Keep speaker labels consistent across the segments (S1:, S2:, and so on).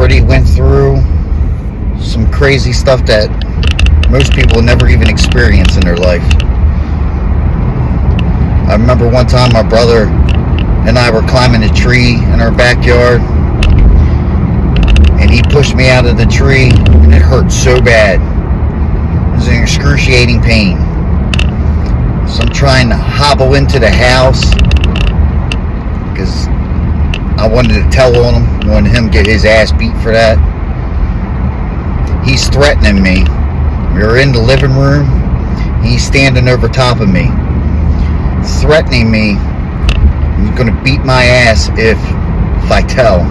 S1: already went through some crazy stuff that most people never even experience in their life. I remember one time my brother and I were climbing a tree in our backyard, and he pushed me out of the tree, and it hurt so bad. It was an excruciating pain. So I'm trying to hobble into the house because I wanted to tell on him, wanted him to get his ass beat for that. He's threatening me. We were in the living room. He's standing over top of me, threatening me. He's going to beat my ass if I tell.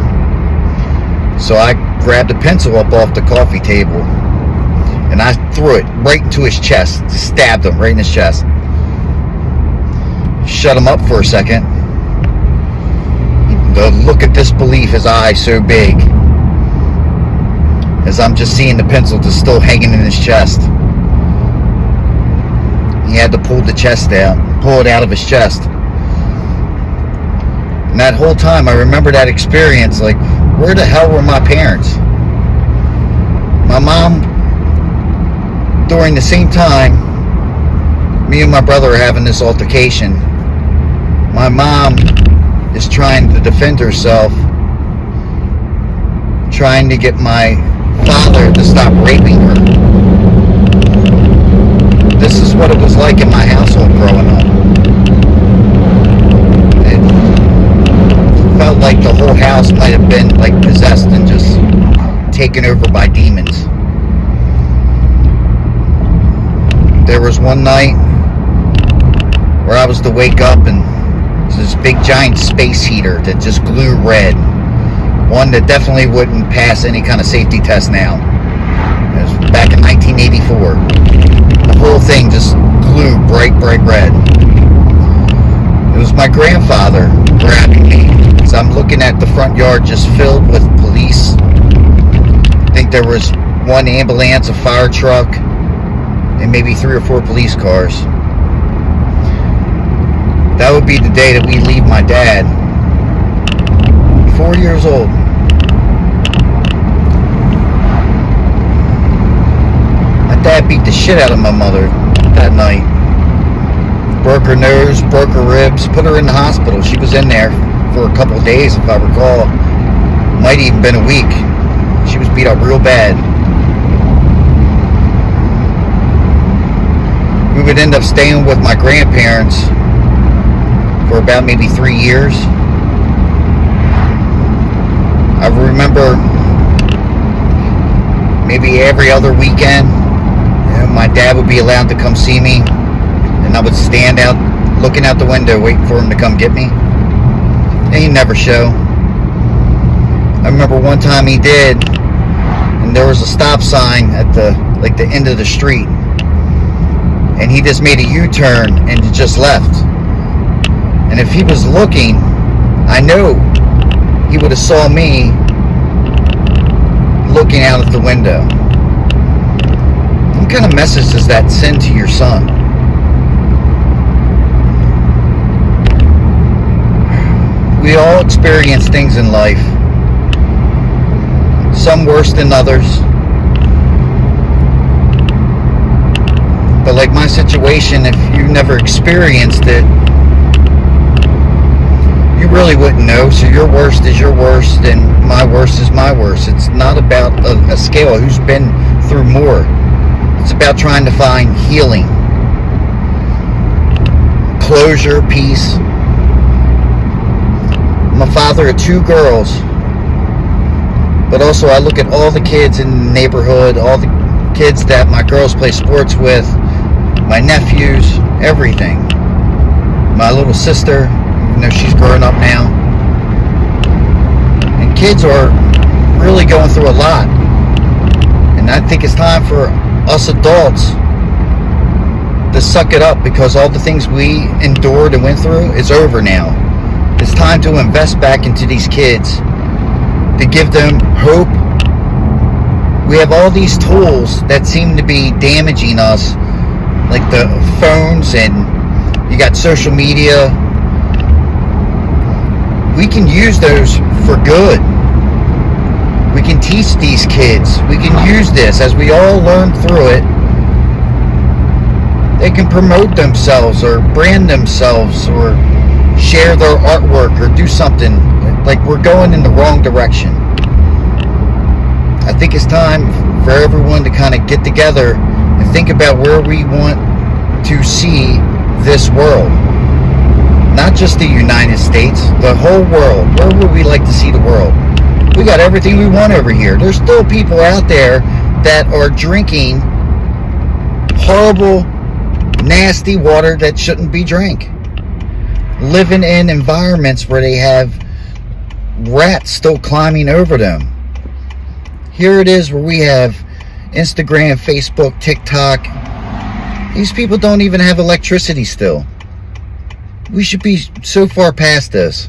S1: So I grabbed a pencil up off the coffee table and I threw it right into his chest, stabbed him right in his chest. Shut him up for a second. The look of disbelief, his eyes so big, as I'm just seeing the pencil just still hanging in his chest. He had to pull the chest out, pull it out of his chest. And that whole time I remember that experience, like, where the hell were my parents? My mom, during the same time me and my brother are having this altercation, my mom is trying to defend herself, trying to get my father to stop raping her. This is what it was like in my household growing up. It felt like the whole house might have been like possessed and just taken over by demons. There was one night where I was to wake up, and this big giant space heater that just glue red. One that definitely wouldn't pass any kind of safety test now. It was back in 1984. The whole thing just glue bright red. It was my grandfather grabbing me as I'm looking at the front yard just filled with police. I think there was one ambulance, a fire truck, and maybe 3 or 4 police cars. That would be the day that we leave my dad. 4 years old. My dad beat the shit out of my mother that night. Broke her nose, broke her ribs, put her in the hospital. She was in there for a couple of days, if I recall. Might even been a week. She was beat up real bad. We would end up staying with my grandparents for about maybe 3 years. I remember maybe every other weekend, my dad would be allowed to come see me, and I would stand out looking out the window waiting for him to come get me. And he'd never show. I remember one time he did, and there was a stop sign at the end of the street, and he just made a U-turn and just left. And if he was looking, I know he would have saw me looking out at the window. What kind of message does that send to your son? We all experience things in life, some worse than others. But like my situation, if you've never experienced it, you really wouldn't know. So your worst is your worst, and my worst is my worst. It's not about a scale of who's been through more. It's about trying to find healing, closure, peace. I'm a father of 2 girls, but also I look at all the kids in the neighborhood, all the kids that my girls play sports with, my nephews, everything. My little sister, even though she's growing up now. And kids are really going through a lot. And I think it's time for us adults to suck it up, because all the things we endured and went through is over now. It's time to invest back into these kids, to give them hope. We have all these tools that seem to be damaging us, like the phones, and you got social media. We can use those for good. We can teach these kids. We can use this as we all learn through it. They can promote themselves or brand themselves or share their artwork or do something. Like, we're going in the wrong direction. I think it's time for everyone to kind of get together and think about where we want to see this world. Not just the United States, the whole world. Where would we like to see the world? We got everything we want over here. There's still people out there that are drinking horrible, nasty water that shouldn't be drank. Living in environments where they have rats still climbing over them. Here it is where we have Instagram, Facebook, TikTok. These people don't even have electricity still. We should be so far past this.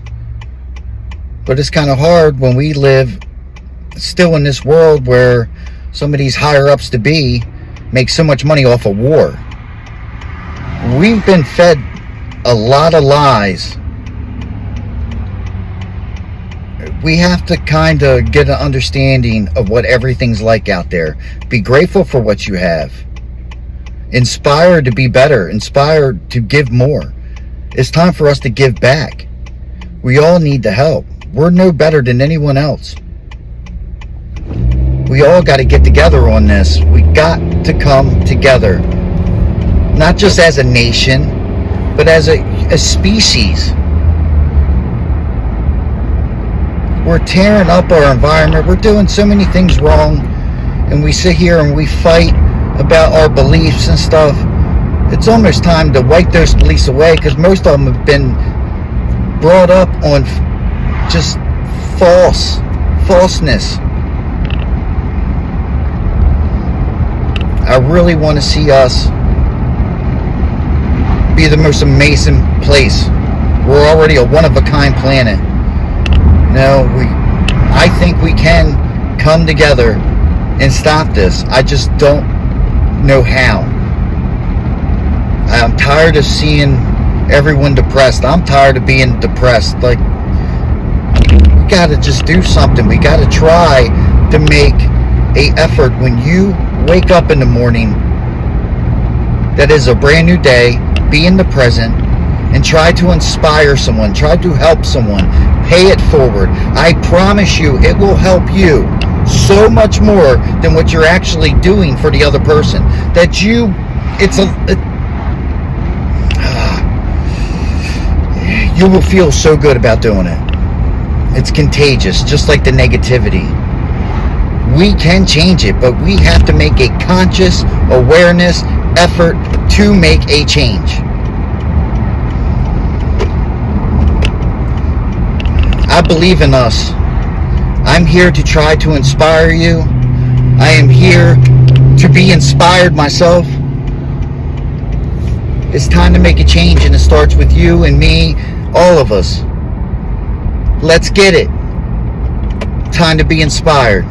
S1: But it's kind of hard when we live still in this world where some of these higher ups to be make so much money off of war. We've been fed a lot of lies. We have to kind of get an understanding of what everything's like out there. Be grateful for what you have. Inspired to be better. Inspired to give more. It's time for us to give back. We all need the help. We're no better than anyone else. We all got to get together on this. We got to come together. Not just as a nation, but as a species. We're tearing up our environment. We're doing so many things wrong. And we sit here and we fight about our beliefs and stuff. It's almost time to wipe those beliefs away, because most of them have been brought up on just falseness. I really want to see us be the most amazing place. We're already a one-of-a-kind planet. I think we can come together and stop this. I just don't know how. I'm tired of seeing everyone depressed. I'm tired of being depressed. Like, we gotta just do something. We gotta try to make an effort when you wake up in the morning. That is a brand new day. Be in the present and try to inspire someone. Try to help someone. Pay it forward. I promise you, it will help you so much more than what you're actually doing for the other person. You will feel so good about doing it. It's contagious, just like the negativity. We can change it, but we have to make a conscious awareness effort to make a change. I believe in us. I'm here to try to inspire you. I am here to be inspired myself. It's time to make a change, and it starts with you and me, all of us. Let's get it. Time to be inspired.